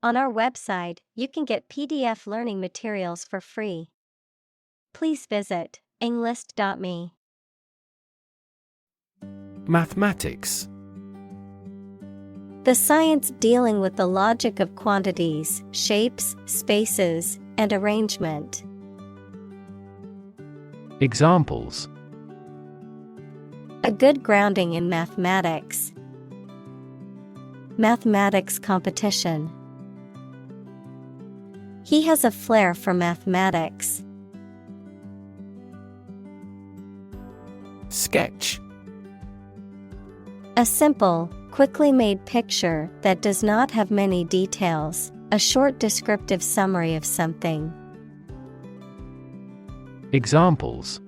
On our website, you can get PDF learning materials for free. Please visit englist.me. Mathematics. The science dealing with the logic of quantities, shapes, spaces, and arrangement. Examples: A good grounding in mathematics. Mathematics competition. He has a flair for mathematics. Sketch. A simple, quickly made picture that does not have many details, a short descriptive summary of something. Examples: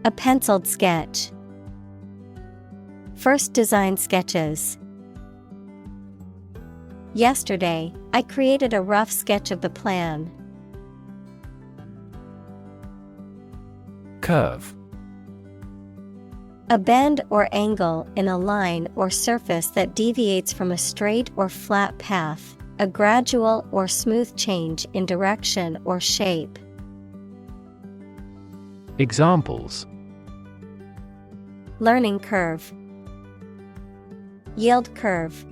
A penciled sketch. First design sketches. Yesterday, I created a rough sketch of the plan. Curve. A bend or angle in a line or surface that deviates from a straight or flat path, a gradual or smooth change in direction or shape. Examples: Learning curve. Yield curve.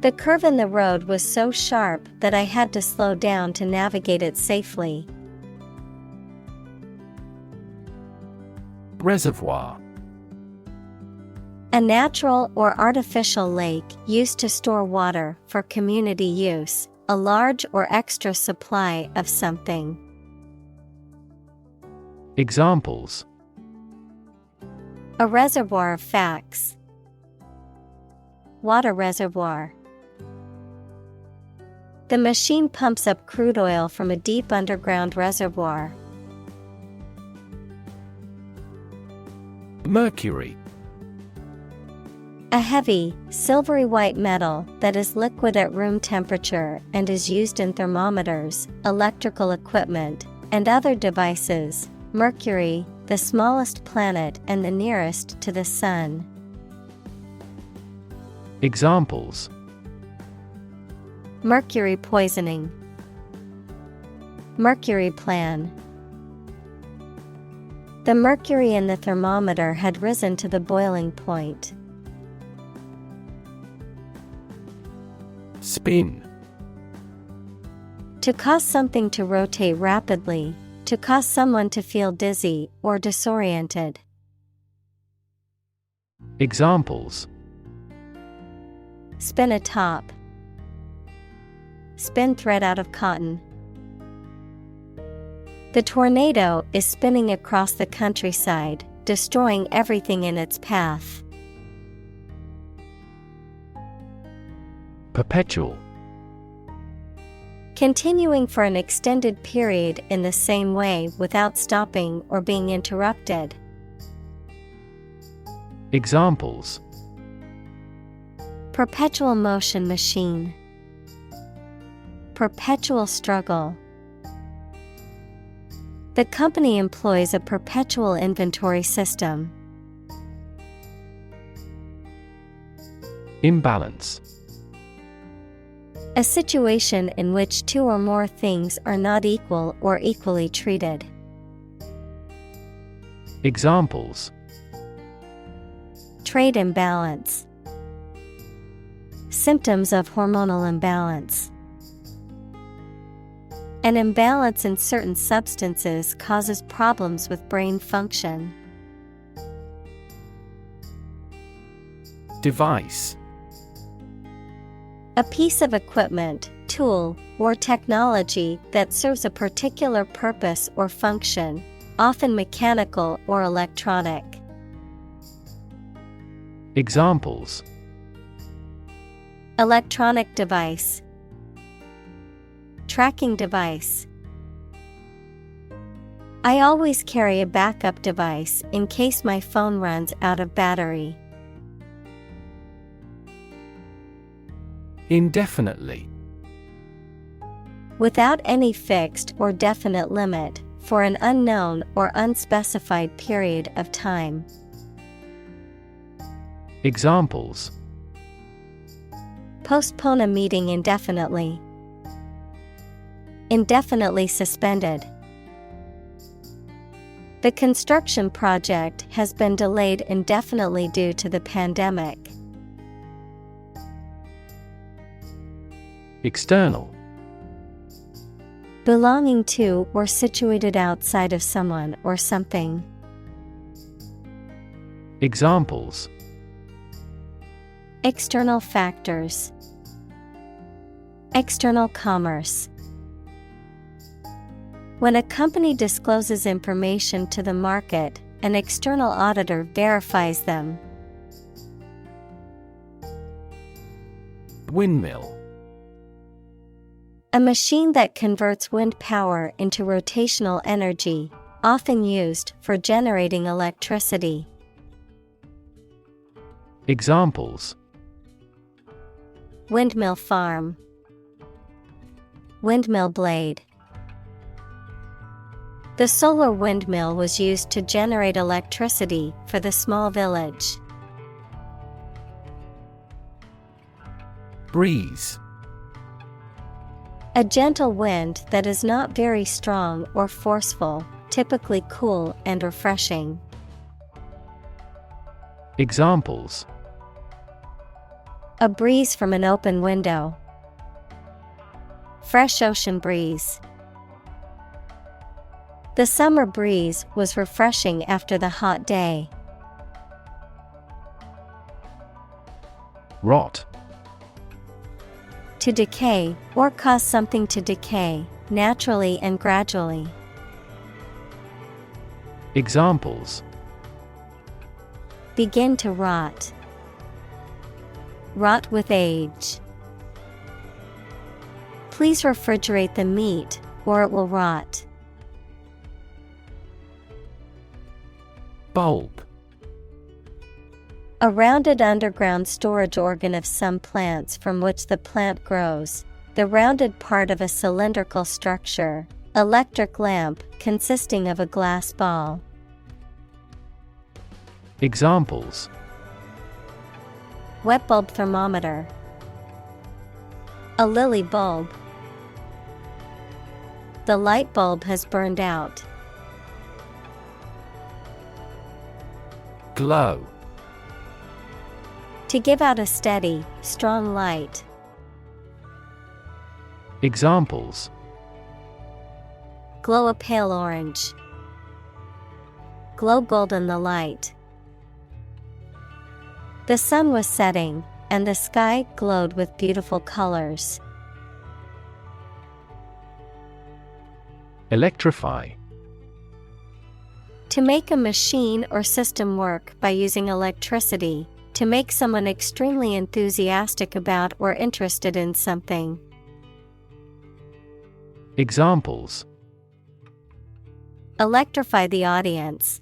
The curve in the road was so sharp that I had to slow down to navigate it safely. Reservoir. A natural or artificial lake used to store water for community use, a large or extra supply of something. Examples: A reservoir of facts. Water reservoir. The machine pumps up crude oil from a deep underground reservoir. Mercury. A heavy, silvery white metal that is liquid at room temperature and is used in thermometers, electrical equipment, and other devices. Mercury, the smallest planet and the nearest to the Sun. Examples: Mercury poisoning. Mercury plan. The mercury in the thermometer had risen to the boiling point. Spin. To cause something to rotate rapidly, to cause someone to feel dizzy or disoriented. Examples: Spin a top. Spin thread out of cotton. The tornado is spinning across the countryside, destroying everything in its path. Perpetual. Continuing for an extended period in the same way without stopping or being interrupted. Examples: Perpetual motion machine. Perpetual struggle. The company employs a perpetual inventory system. Imbalance. A situation in which two or more things are not equal or equally treated. Examples: Trade imbalance. Symptoms of hormonal imbalance. An imbalance in certain substances causes problems with brain function. Device. A piece of equipment, tool, or technology that serves a particular purpose or function, often mechanical or electronic. Examples: Electronic device. Tracking device. I always carry a backup device in case my phone runs out of battery. Indefinitely. Without any fixed or definite limit, for an unknown or unspecified period of time. Examples: Postpone a meeting indefinitely. Indefinitely suspended. The construction project has been delayed indefinitely due to the pandemic. External. Belonging to or situated outside of someone or something. Examples: External factors. External commerce. When a company discloses information to the market, an external auditor verifies them. Windmill. A machine that converts wind power into rotational energy, often used for generating electricity. Examples: Windmill farm. Windmill blade. The solar windmill was used to generate electricity for the small village. Breeze. A gentle wind that is not very strong or forceful, typically cool and refreshing. Examples: A breeze from an open window. Fresh ocean breeze. The summer breeze was refreshing after the hot day. Rot. To decay, or cause something to decay, naturally and gradually. Examples: Begin to rot. Rot with age. Please refrigerate the meat, or it will rot. Bulb. A rounded underground storage organ of some plants from which the plant grows, the rounded part of a cylindrical structure. Electric lamp consisting of a glass ball. Examples: Wet bulb thermometer. A lily bulb. The light bulb has burned out. Glow. To give out a steady, strong light. Examples: Glow a pale orange. Glow golden the light. The sun was setting, and the sky glowed with beautiful colors. Electrify. To make a machine or system work by using electricity, to make someone extremely enthusiastic about or interested in something. Examples: Electrify the audience.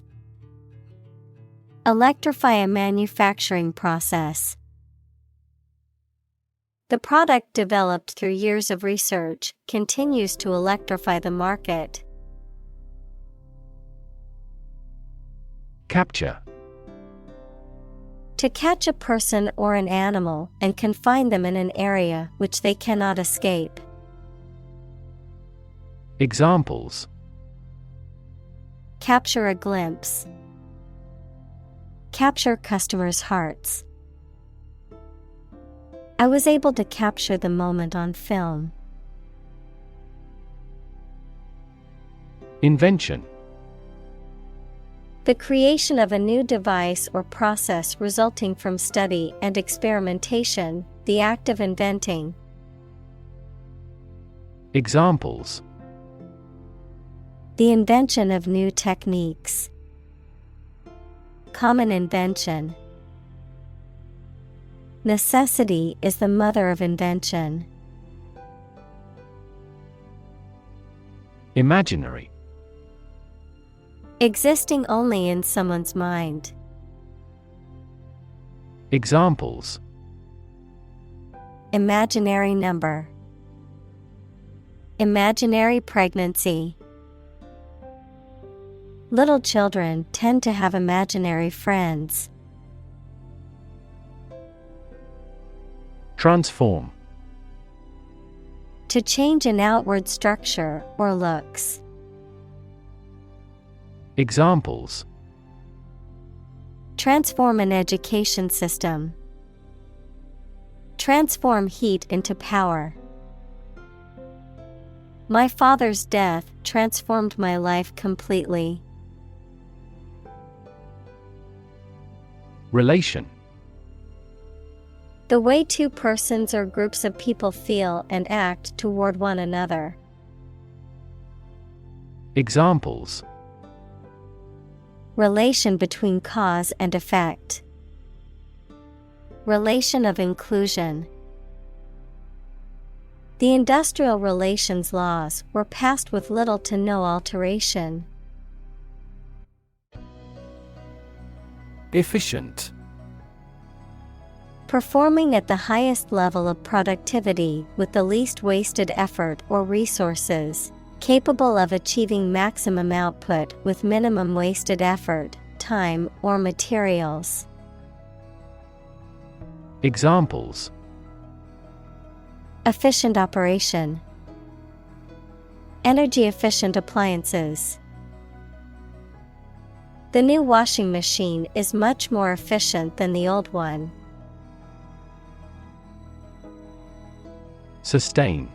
Electrify a manufacturing process. The product developed through years of research continues to electrify the market. Capture. To catch a person or an animal and confine them in an area which they cannot escape. Examples: Capture a glimpse. Capture customers' hearts. I was able to capture the moment on film. Invention. The creation of a new device or process resulting from study and experimentation, the act of inventing. Examples: The invention of new techniques. Common invention. Necessity is the mother of invention. Imaginary. Existing only in someone's mind. Examples: Imaginary number. Imaginary pregnancy. Little children tend to have imaginary friends. Transform. To change an outward structure or looks. Examples: Transform an education system. Transform heat into power. My father's death transformed my life completely. Relation. The way two persons or groups of people feel and act toward one another. Examples: Relation between cause and effect. Relation of inclusion. The industrial relations laws were passed with little to no alteration. Efficient. Performing at the highest level of productivity with the least wasted effort or resources, capable of achieving maximum output with minimum wasted effort, time, or materials. Examples: Efficient operation. Energy efficient appliances. The new washing machine is much more efficient than the old one. Sustain.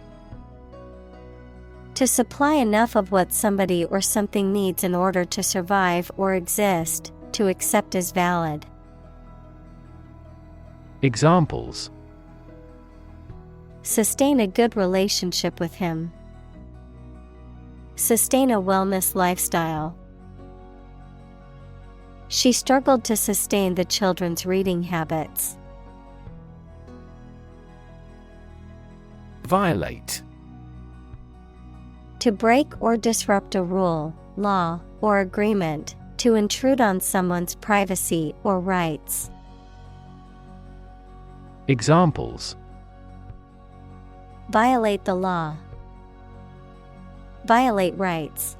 To supply enough of what somebody or something needs in order to survive or exist, to accept as valid. Examples: Sustain a good relationship with him. Sustain a wellness lifestyle. She struggled to sustain the children's reading habits. Violate. To break or disrupt a rule, law, or agreement, to intrude on someone's privacy or rights. Examples: Violate the law. Violate rights.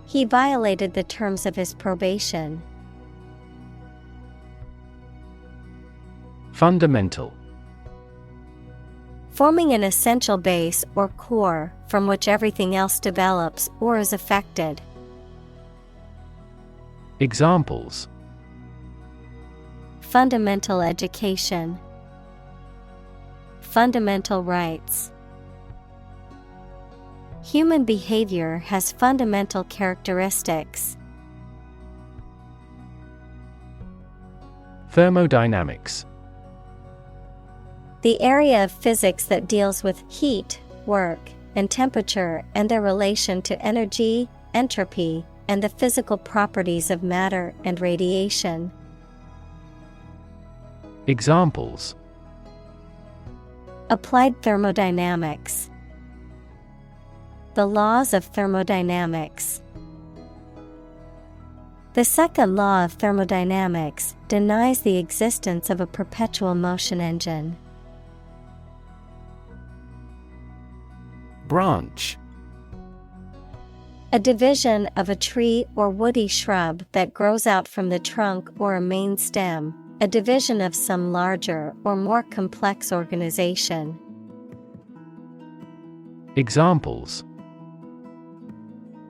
He violated the terms of his probation. Fundamental. Forming an essential base or core from which everything else develops or is affected. Examples: Fundamental education. Fundamental rights. Human behavior has fundamental characteristics. Thermodynamics. The area of physics that deals with heat, work, and temperature and their relation to energy, entropy, and the physical properties of matter and radiation. Examples: Applied thermodynamics. The laws of thermodynamics. The second law of thermodynamics denies the existence of a perpetual motion engine. Branch. A division of a tree or woody shrub that grows out from the trunk or a main stem, a division of some larger or more complex organization. Examples: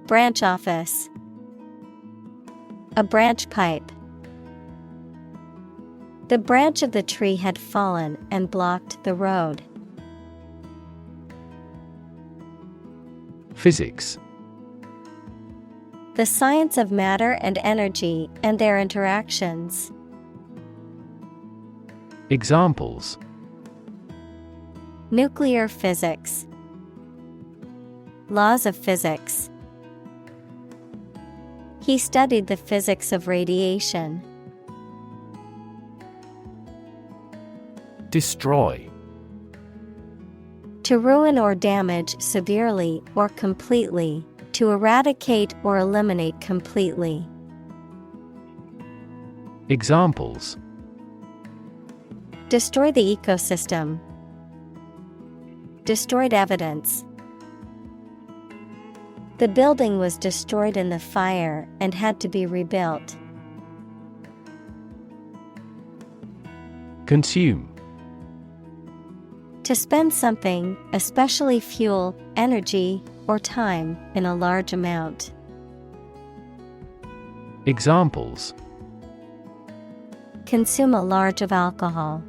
Branch office. A branch pipe. The branch of the tree had fallen and blocked the road. Physics. The science of matter and energy and their interactions. Examples: Nuclear physics. Laws of physics. He studied the physics of radiation. Destroy. To ruin or damage severely or completely, to eradicate or eliminate completely. Examples: Destroy the ecosystem. Destroyed evidence. The building was destroyed in the fire and had to be rebuilt. Consume. To spend something, especially fuel, energy, or time, in a large amount. Examples: Consume a large of alcohol.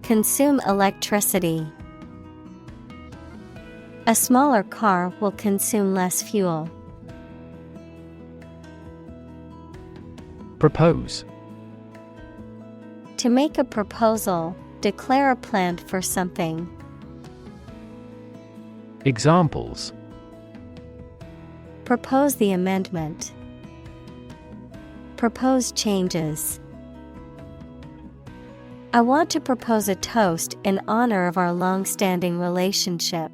Consume electricity. A smaller car will consume less fuel. Propose. To make a proposal, declare a plan for something. Examples: Propose the amendment. Propose changes. I want to propose a toast in honor of our long-standing relationship.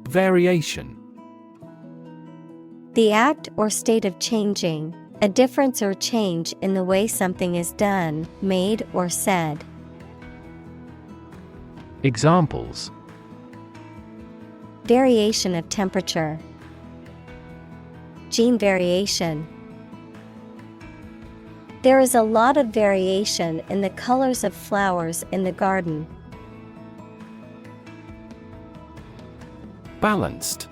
Variation. The act or state of changing, a difference or change in the way something is done, made, or said. Examples: Variation of temperature. Gene variation. There is a lot of variation in the colors of flowers in the garden. Balanced.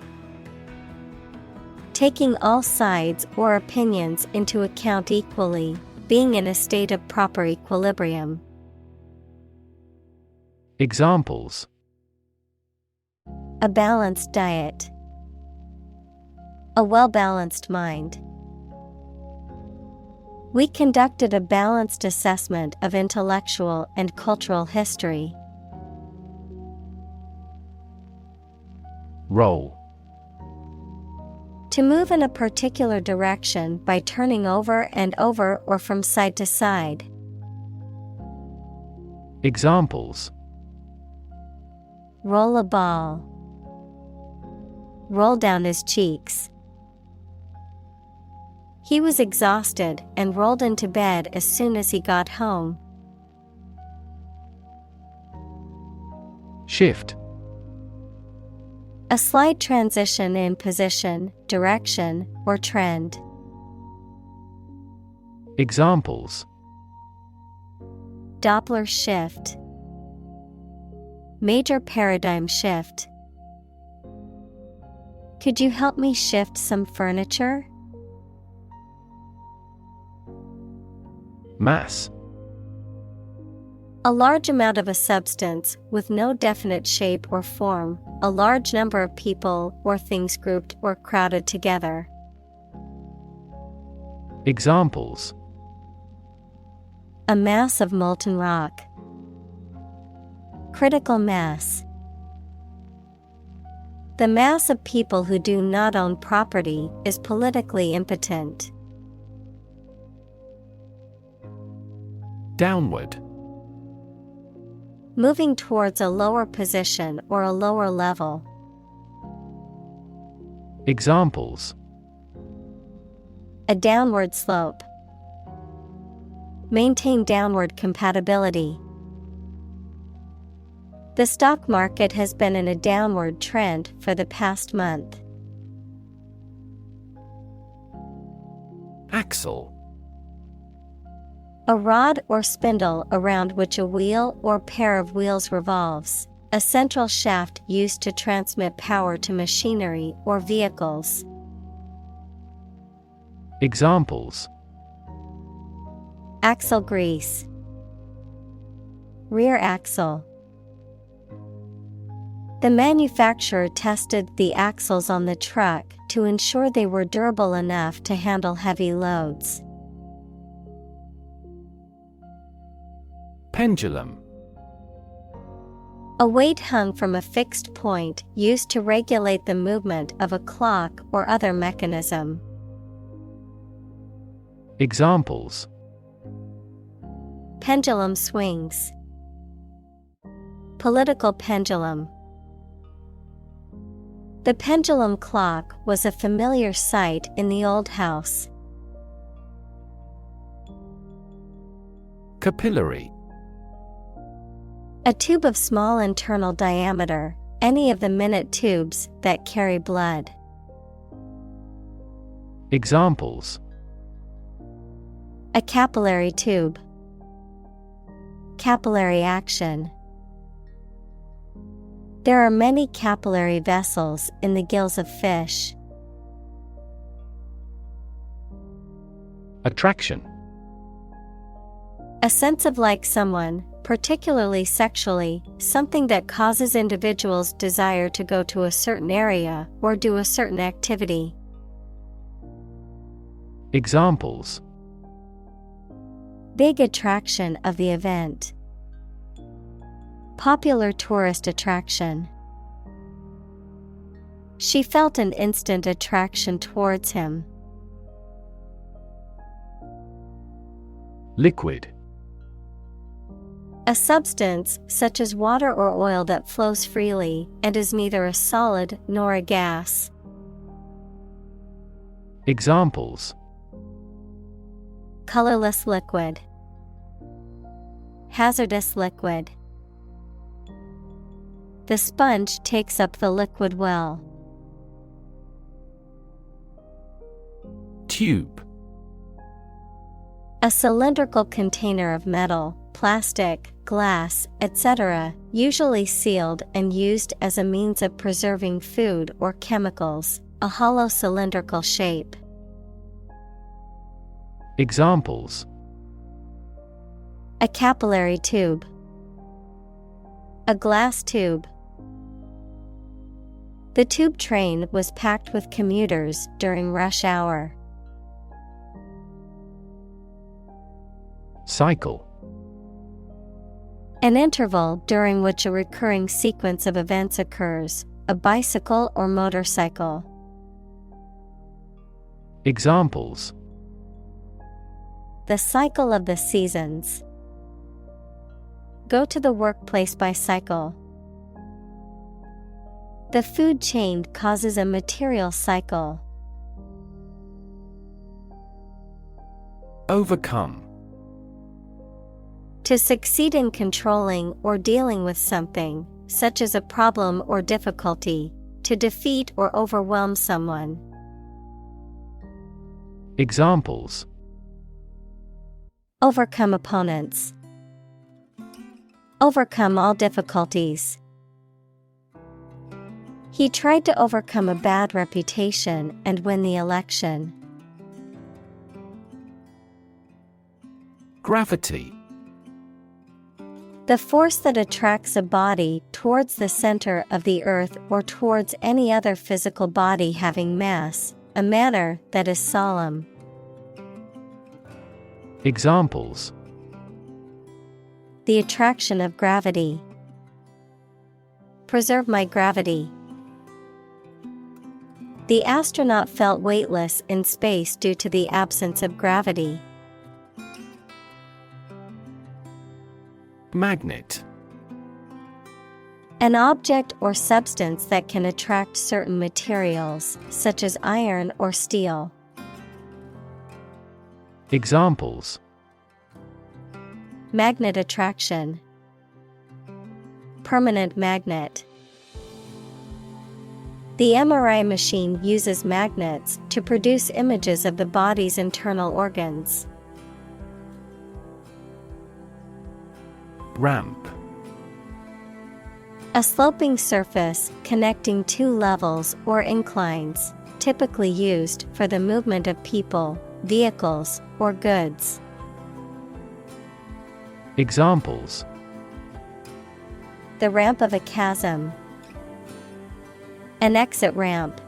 Taking all sides or opinions into account equally, being in a state of proper equilibrium. Examples: A balanced diet. A well-balanced mind. We conducted a balanced assessment of intellectual and cultural history. Roll. To move in a particular direction by turning over and over or from side to side. Examples: Roll a ball. Roll down his cheeks. He was exhausted and rolled into bed as soon as he got home. Shift. A slight transition in position, direction, or trend. Examples: Doppler shift. Major paradigm shift. Could you help me shift some furniture? Mass. A large amount of a substance with no definite shape or form, a large number of people or things grouped or crowded together. Examples: A mass of molten rock. Critical mass. The mass of people who do not own property is politically impotent. Downward. Moving towards a lower position or a lower level. Examples: A downward slope. Maintain downward compatibility. The stock market has been in a downward trend for the past month. Axle. A rod or spindle around which a wheel or pair of wheels revolves. A central shaft used to transmit power to machinery or vehicles. Examples: Axle grease. Rear axle. The manufacturer tested the axles on the truck to ensure they were durable enough to handle heavy loads. Pendulum. A weight hung from a fixed point used to regulate the movement of a clock or other mechanism. Examples: Pendulum swings. Political pendulum. The pendulum clock was a familiar sight in the old house. Capillary. A tube of small internal diameter, any of the minute tubes that carry blood. Examples: A capillary tube. Capillary action. There are many capillary vessels in the gills of fish. Attraction. A sense of like someone, particularly sexually, something that causes individuals' desire to go to a certain area or do a certain activity. Examples. Big attraction of the event. Popular tourist attraction. She felt an instant attraction towards him. Liquid. A substance, such as water or oil, that flows freely and is neither a solid nor a gas. Examples. Colorless liquid. Hazardous liquid. The sponge takes up the liquid well. Tube. A cylindrical container of metal, plastic, glass, etc., usually sealed and used as a means of preserving food or chemicals, a hollow cylindrical shape. Examples. A capillary tube. A glass tube. The tube train was packed with commuters during rush hour. Cycle. An interval during which a recurring sequence of events occurs, a bicycle or motorcycle. Examples. The cycle of the seasons. Go to the workplace by cycle. The food chain causes a material cycle. Overcome. To succeed in controlling or dealing with something, such as a problem or difficulty, to defeat or overwhelm someone. Examples. Overcome opponents. Overcome all difficulties. He tried to overcome a bad reputation and win the election. Gravity. The force that attracts a body towards the center of the earth or towards any other physical body having mass, a manner that is solemn. Examples. The attraction of gravity. Preserve my gravity. The astronaut felt weightless in space due to the absence of gravity. Magnet. An object or substance that can attract certain materials, such as iron or steel. Examples. Magnet attraction. Permanent magnet. The MRI machine uses magnets to produce images of the body's internal organs. Ramp. A sloping surface connecting two levels or inclines, typically used for the movement of people, vehicles, or goods. Examples. The ramp of a chasm. An exit ramp.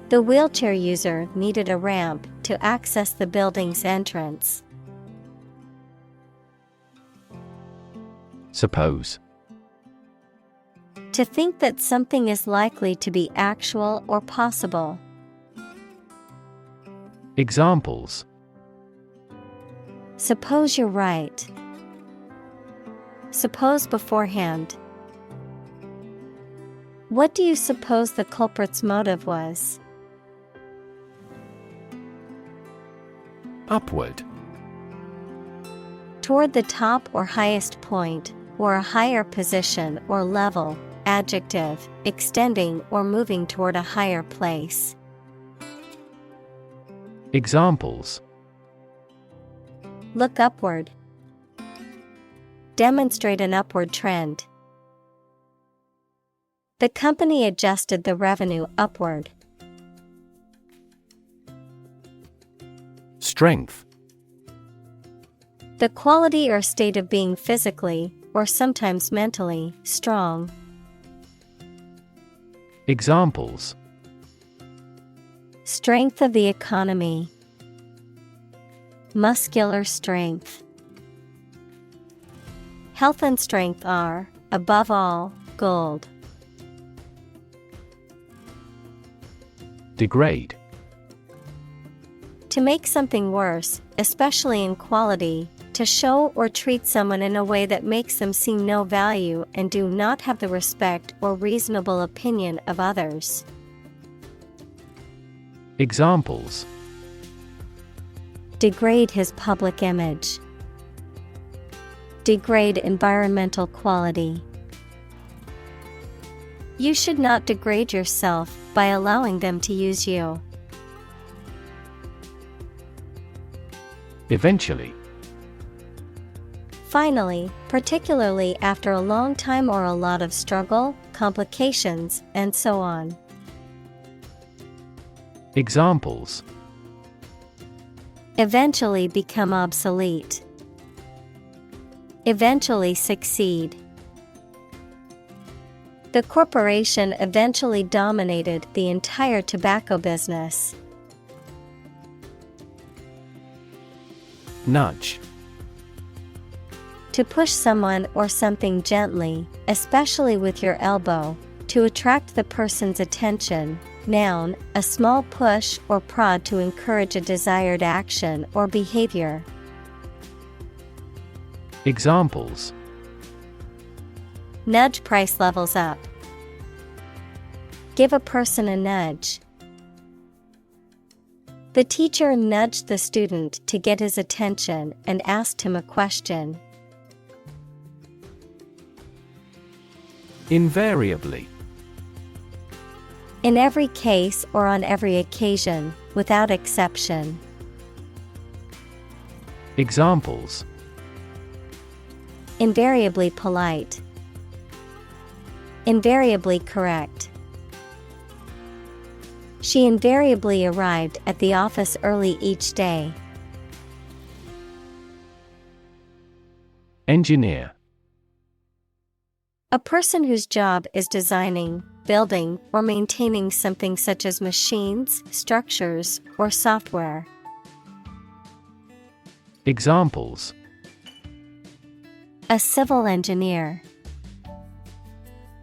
The wheelchair user needed a ramp to access the building's entrance. Suppose. To think that something is likely to be actual or possible. Examples. Suppose you're right. Suppose beforehand. What do you suppose the culprit's motive was? Upward. Toward the top or highest point, or a higher position or level, adjective, extending or moving toward a higher place. Examples. Look upward. Demonstrate an upward trend. The company adjusted the revenue upward. Strength. The quality or state of being physically, or sometimes mentally, strong. Examples: Strength of the economy. Muscular strength. Health and strength are, above all, gold. Degrade. To make something worse, especially in quality, to show or treat someone in a way that makes them see no value and do not have the respect or reasonable opinion of others. Examples: Degrade his public image. Degrade environmental quality. You should not degrade yourself by allowing them to use you. Eventually. Finally, particularly after a long time or a lot of struggle, complications, and so on. Examples: Eventually become obsolete. Eventually succeed. The corporation eventually dominated the entire tobacco business. Nudge. To push someone or something gently, especially with your elbow, to attract the person's attention. Noun, a small push or prod to encourage a desired action or behavior. Examples: Nudge price levels up. Give a person a nudge. The teacher nudged the student to get his attention and asked him a question. Invariably. In every case or on every occasion, without exception. Examples: Invariably polite. Invariably correct. She invariably arrived at the office early each day. Engineer. A person whose job is designing, building, or maintaining something such as machines, structures, or software. Examples: A civil engineer.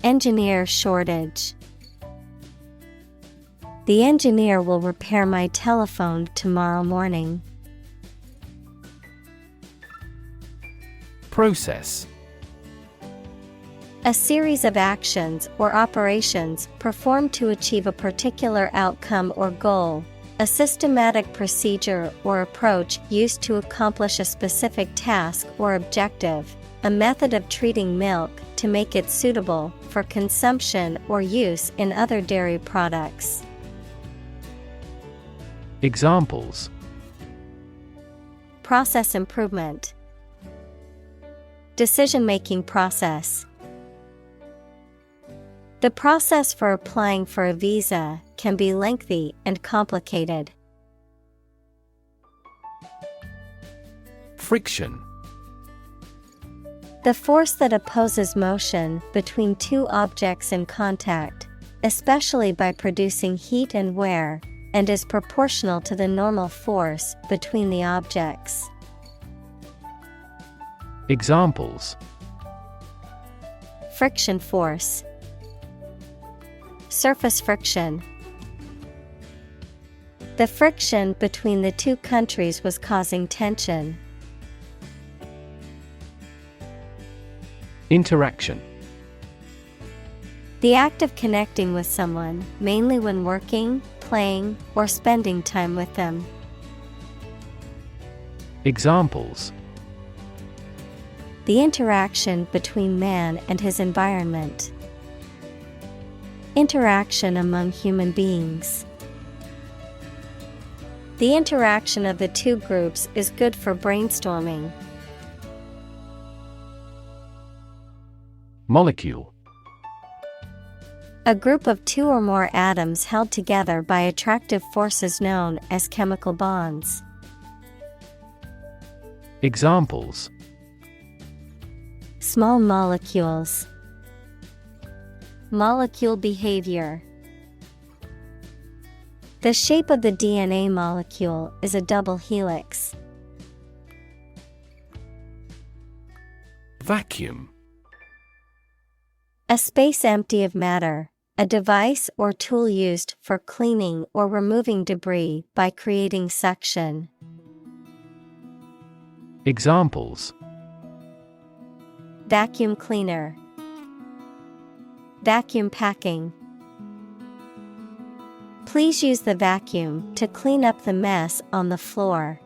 Engineer shortage. The engineer will repair my telephone tomorrow morning. Process. A series of actions or operations performed to achieve a particular outcome or goal. A systematic procedure or approach used to accomplish a specific task or objective. A method of treating milk to make it suitable for consumption or use in other dairy products. Examples: Process improvement. Decision-making process. The process for applying for a visa can be lengthy and complicated. Friction. The force that opposes motion between two objects in contact, especially by producing heat and wear, and is proportional to the normal force between the objects. Examples: Friction force. Surface friction. The friction between the two countries was causing tension. Interaction. The act of connecting with someone, mainly when working, playing, or spending time with them. Examples: The interaction between man and his environment. Interaction among human beings. The interaction of the two groups is good for brainstorming. Molecule. A group of two or more atoms held together by attractive forces known as chemical bonds. Examples: Small molecules. Molecule behavior. The shape of the DNA molecule is a double helix. Vacuum. A space empty of matter, a device or tool used for cleaning or removing debris by creating suction. Examples: Vacuum cleaner. Vacuum packing. Please use the vacuum to clean up the mess on the floor.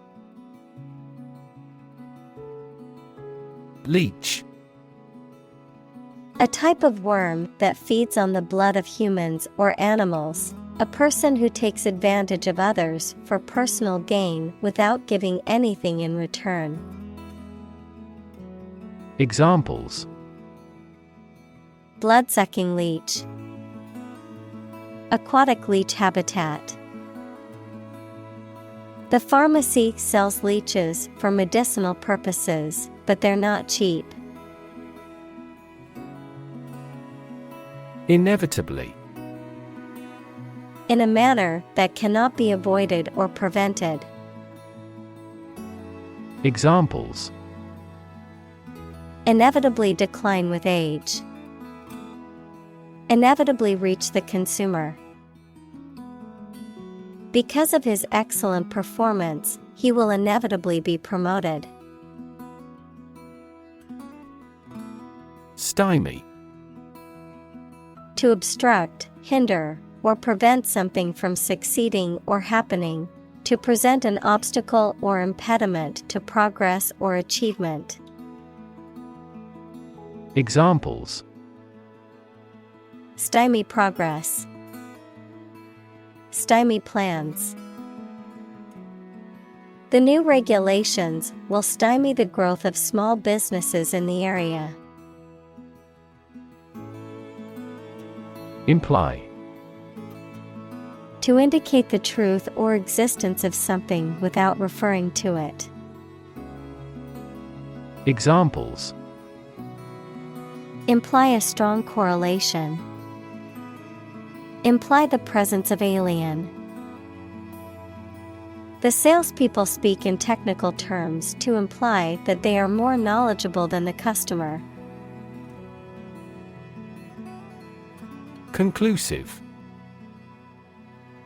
Leech. A type of worm that feeds on the blood of humans or animals, a person who takes advantage of others for personal gain without giving anything in return. Examples: Blood-sucking leech. Aquatic leech habitat. The pharmacy sells leeches for medicinal purposes, but they're not cheap. Inevitably. In a manner that cannot be avoided or prevented. Examples: Inevitably decline with age. Inevitably reach the consumer. Because of his excellent performance, he will inevitably be promoted. Stymie. To obstruct, hinder, or prevent something from succeeding or happening. To present an obstacle or impediment to progress or achievement. Examples: Stymie progress. Stymie plans. The new regulations will stymie the growth of small businesses in the area. Imply. To indicate the truth or existence of something without referring to it. Examples: Imply a strong correlation. Imply the presence of alien. The salespeople speak in technical terms to imply that they are more knowledgeable than the customer. Conclusive.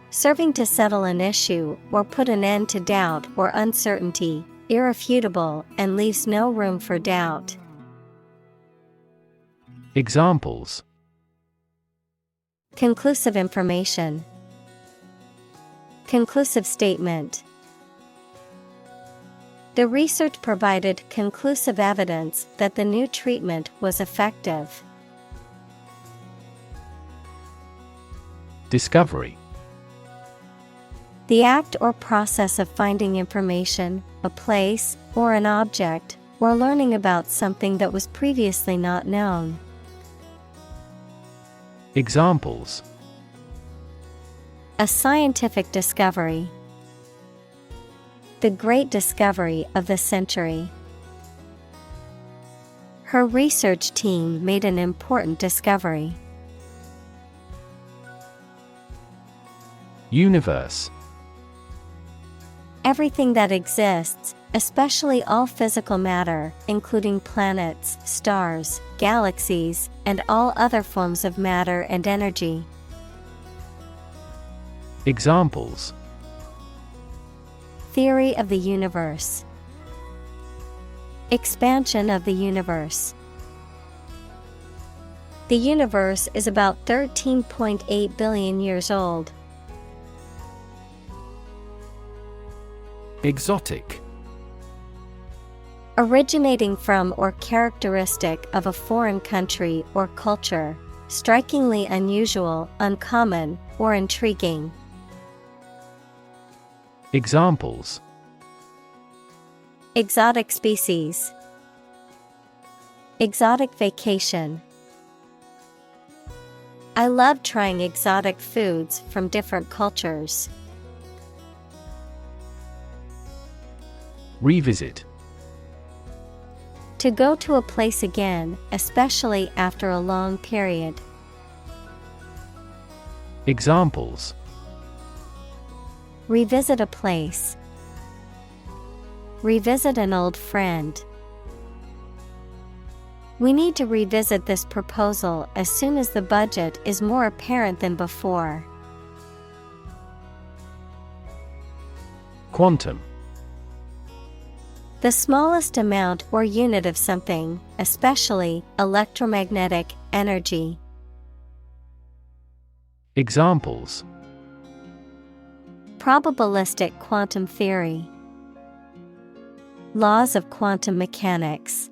Serving to settle an issue or put an end to doubt or uncertainty, irrefutable and leaves no room for doubt. Examples: Conclusive information. Conclusive statement. The research provided conclusive evidence that the new treatment was effective. Discovery. The act or process of finding information, a place, or an object, or learning about something that was previously not known. Examples: A scientific discovery. The great discovery of the century. Her research team made an important discovery. Universe. Everything that exists, especially all physical matter, including planets, stars, galaxies, and all other forms of matter and energy. Examples: Theory of the universe. Expansion of the universe. The universe is about 13.8 billion years old. Exotic. Originating from or characteristic of a foreign country or culture, strikingly unusual, uncommon, or intriguing. Examples: exotic species, exotic vacation. I love trying exotic foods from different cultures. Revisit: To go to a place again, especially after a long period. Examples: Revisit a place. Revisit an old friend. We need to revisit this proposal as soon as the budget is more apparent than before. Quantum: The smallest amount or unit of something, especially electromagnetic energy. Examples: Probabilistic quantum theory. Laws of quantum mechanics.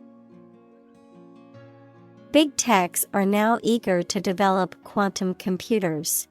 Big techs are now eager to develop quantum computers.